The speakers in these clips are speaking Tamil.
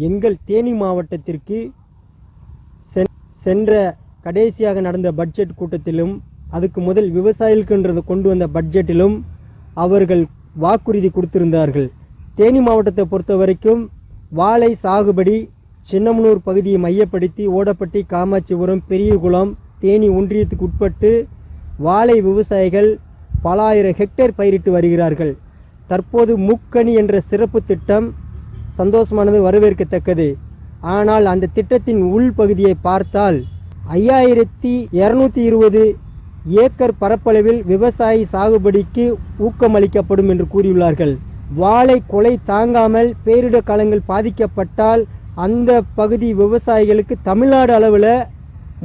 எங்கள் தேனி மாவட்டத்திற்கு சென்ற கடைசியாக நடந்த பட்ஜெட் கூட்டத்திலும் அதுக்கு முதல் விவசாயிகளுக்கு கொண்டு வந்த பட்ஜெட்டிலும் அவர்கள் வாக்குறுதி கொடுத்திருந்தார்கள். தேனி மாவட்டத்தை பொறுத்த வரைக்கும் வாழை சாகுபடி சின்னமனூர் பகுதியை மையப்படுத்தி ஓடப்பட்டி, காமாட்சிபுரம், பெரியகுளம், தேனி ஒன்றியத்துக்கு உட்பட்டு வாழை விவசாயிகள் பல ஆயிரம் ஹெக்டேர் பயிரிட்டு வருகிறார்கள். தற்போது முக்கணி என்ற சிறப்பு திட்டம் சந்தோஷமானது, வரவேற்கத்தக்கது. ஆனால் அந்த திட்டத்தின் உள் பகுதியை பார்த்தால் 5220 ஏக்கர் பரப்பளவில் விவசாய சாகுபடிக்கு ஊக்கமளிக்கப்படும் என்று கூறியுள்ளார்கள். வாழை கொலை தாங்காமல் பேரிடர் காலங்கள் பாதிக்கப்பட்டால் அந்த பகுதி விவசாயிகளுக்கு தமிழ்நாடு அளவில்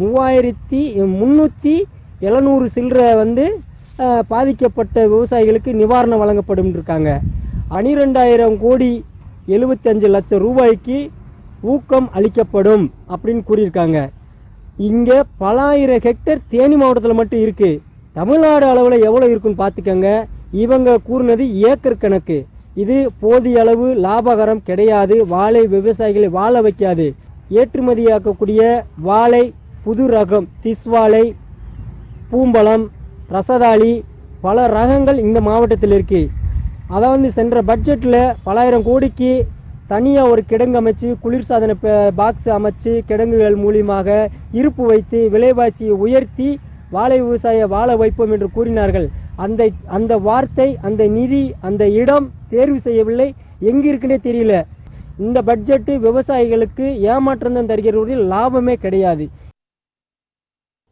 3370 சில்லறை பாதிக்கப்பட்ட விவசாயிகளுக்கு நிவாரணம் வழங்கப்படும் இருக்காங்க. 12,000 கோடி 75 லட்சம் ரூபாய்க்கு ஊக்கம் அளிக்கப்படும் அப்படின்னு கூறியிருக்காங்க. இங்கே பல ஆயிரம் ஹெக்டேர் தேனி மாவட்டத்தில் மட்டும் இருக்கு. தமிழ்நாடு அளவில் எவ்வளோ இருக்குன்னு பார்த்துக்கங்க. இவங்க கூறினது ஏக்கர் கணக்கு. இது போதிய அளவு லாபகரம் கிடையாது. வாழை விவசாயிகளை வாழ வைக்காது. ஏற்றுமதியாக்கக்கூடிய வாழை புது ரகம் திஸ்வாழை, பூம்பழம், ரசதாளி பல ரகங்கள் இந்த மாவட்டத்தில் இருக்கு. அதாவது சென்ற பட்ஜெட்டில் பலாயிரம் கோடிக்கு தனியாக ஒரு கிடங்கு அமைச்சு, குளிர்சாதன பாக்ஸ் அமைச்சு, கிடங்குகள் மூலியமாக இருப்பு வைத்து விலைவாசியை உயர்த்தி வாழை விவசாய வாழ வைப்போம் என்று கூறினார்கள். அந்த வார்த்தை, அந்த நிதி, அந்த இடம் தேர்வு செய்யவில்லை. எங்கிருக்குன்னே தெரியல. இந்த பட்ஜெட்டு விவசாயிகளுக்கு ஏமாற்றம் தான் தருகிறது, லாபமே கிடையாது.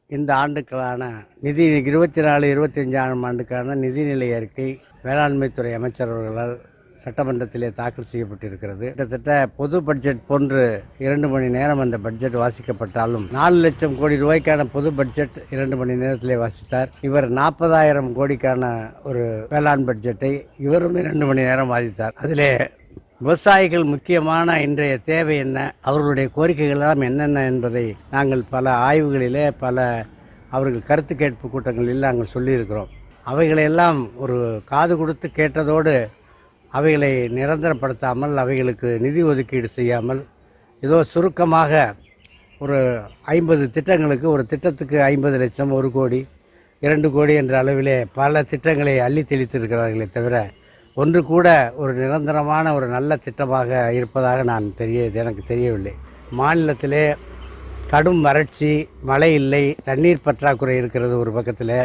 இந்த ஆண்டுக்கான நிதி 24-25 ஆண்டுக்கான நிதிநிலை அறிக்கை வேளாண்மைத்துறை அமைச்சர் அவர்களால் சட்டமன்றத்திலே தாக்கல் செய்யப்பட்டிருக்கிறது. கிட்டத்தட்ட பொது பட்ஜெட் போன்று 2 மணி நேரம் அந்த பட்ஜெட் வாசிக்கப்பட்டாலும் 4 லட்சம் கோடி ரூபாய்க்கான பொது பட்ஜெட் 2 மணி நேரத்திலே வாசித்தார். இவர் 40,000 கோடிக்கான ஒரு வேளாண் பட்ஜெட்டை இவரும் 2 மணி நேரம் வாசித்தார். அதிலே விவசாயிகள் முக்கியமான இன்றைய தேவை என்ன, அவர்களுடைய கோரிக்கைகள் எல்லாம் என்னென்ன என்பதை நாங்கள் பல ஆய்வுகளிலே அவர்கள் கருத்து கேட்பு கூட்டங்களில் நாங்கள் சொல்லியிருக்கிறோம். அவைகளையெல்லாம் ஒரு காது கொடுத்து கேட்டதோடு அவைகளை நிரந்தரப்படுத்தாமல், அவைகளுக்கு நிதி ஒதுக்கீடு செய்யாமல், ஏதோ சுருக்கமாக ஒரு 50 திட்டங்களுக்கு, ஒரு திட்டத்துக்கு 50 லட்சம், 1 கோடி, 2 கோடி என்ற அளவிலே பல திட்டங்களை அள்ளி தெளித்திருக்கிறார்களே தவிர ஒன்று கூட ஒரு நிரந்தரமான ஒரு நல்ல திட்டமாக இருப்பதாக எனக்கு தெரியவில்லை. மாநிலத்திலே கடும் வறட்சி, மழை இல்லை, தண்ணீர் பற்றாக்குறை இருக்கிறது. ஒரு பக்கத்தில்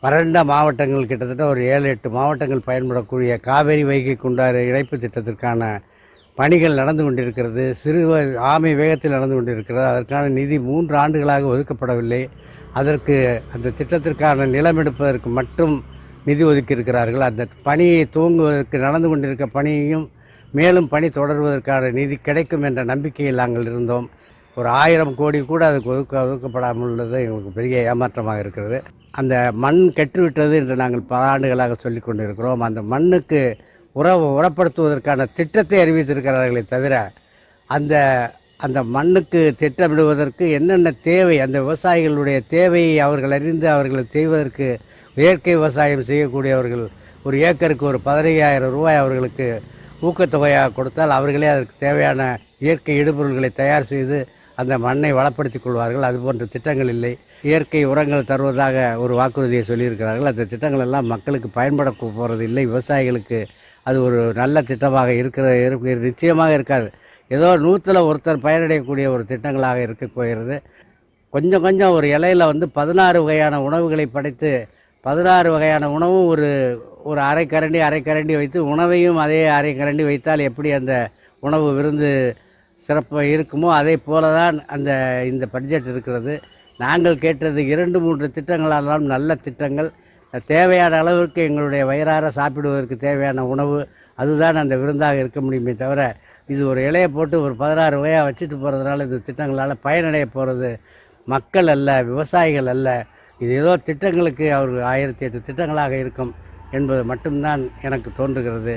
வறண்ட மாவட்டங்கள் கிட்டத்தட்ட ஒரு 7-8 மாவட்டங்கள் பயன்படக்கூடிய காவேரி வைகை குண்டாறு இணைப்பு திட்டத்திற்கான பணிகள் நடந்து கொண்டிருக்கிறது. ஆமை வேகத்தில் நடந்து கொண்டிருக்கிறது. அதற்கான நிதி 3 ஆண்டுகளாக ஒதுக்கப்படவில்லை. அதற்கு அந்த திட்டத்திற்கான நிலம் எடுப்பதற்கு மட்டும் நிதி ஒதுக்கி இருக்கிறார்கள். அந்த பணியை துவங்குவதற்கு நடந்து கொண்டிருக்க பணியையும் மேலும் பணி தொடர்வதற்கான நிதி கிடைக்கும் என்ற நம்பிக்கையில் நாங்கள் இருந்தோம். ஒரு 1000 கோடி கூட அதுக்கு ஒதுக்கப்படாமல் உள்ளது எங்களுக்கு பெரிய ஏமாற்றமாக இருக்கிறது. அந்த மண் கெட்டுவிட்டது என்று நாங்கள் பல ஆண்டுகளாக சொல்லிக் கொண்டிருக்கிறோம். அந்த மண்ணுக்கு உரப்படுத்துவதற்கான திட்டத்தை அறிவித்திருக்கிறார்களே தவிர அந்த மண்ணுக்கு திட்டமிடுவதற்கு என்னென்ன தேவை, அந்த விவசாயிகளுடைய தேவையை அவர்கள் அறிந்து அவர்களை செய்வதற்கு இயற்கை விவசாயம் செய்யக்கூடியவர்கள் ஒரு ஏக்கருக்கு ஒரு 15,000 ரூபாய் அவர்களுக்கு ஊக்கத்தொகையாக கொடுத்தால் அவர்களே அதற்கு தேவையான இயற்கை இடுபொருள்களை தயார் செய்து அந்த மண்ணை வளப்படுத்திக் கொள்வார்கள். அதுபோன்ற திட்டங்கள் இல்லை. இயற்கை உரங்கள் தருவதாக ஒரு வாக்குறுதியை சொல்லியிருக்கிறார்கள். அந்த திட்டங்கள் எல்லாம் மக்களுக்கு பயன்பட போகிறது இல்லை. விவசாயிகளுக்கு அது ஒரு நல்ல திட்டமாக நிச்சயமாக இருக்காது. ஏதோ 100ல் ஒருத்தர் பயனடையக்கூடிய ஒரு திட்டங்களாக இருக்க போகிறது. கொஞ்சம் ஒரு இலையில் 16 வகையான உணவுகளை படைத்து 16 வகையான உணவும் ஒரு அரை கரண்டி வைத்து உணவையும் அதே அரை கரண்டி வைத்தால் எப்படி அந்த உணவு விருந்து சிறப்பாக இருக்குமோ அதே போல தான் இந்த பட்ஜெட் இருக்கிறது. நாங்கள் கேட்டது 2-3 திட்டங்களாலும் நல்ல திட்டங்கள், தேவையான அளவிற்கு எங்களுடைய வயிறார சாப்பிடுவதற்கு தேவையான உணவு, அதுதான் அந்த விருந்தாக இருக்க முடியுமே தவிர இது ஒரு இலையை போட்டு ஒரு 16 வகையாக வச்சுட்டு போகிறதுனால இந்த திட்டங்களால் பயனடைய போகிறது மக்கள் அல்ல, விவசாயிகள் அல்ல. இது ஏதோ திட்டங்களுக்கு அவர்கள் 1008 திட்டங்களாக இருக்கும் என்பது மட்டும்தான் எனக்கு தோன்றுகிறது.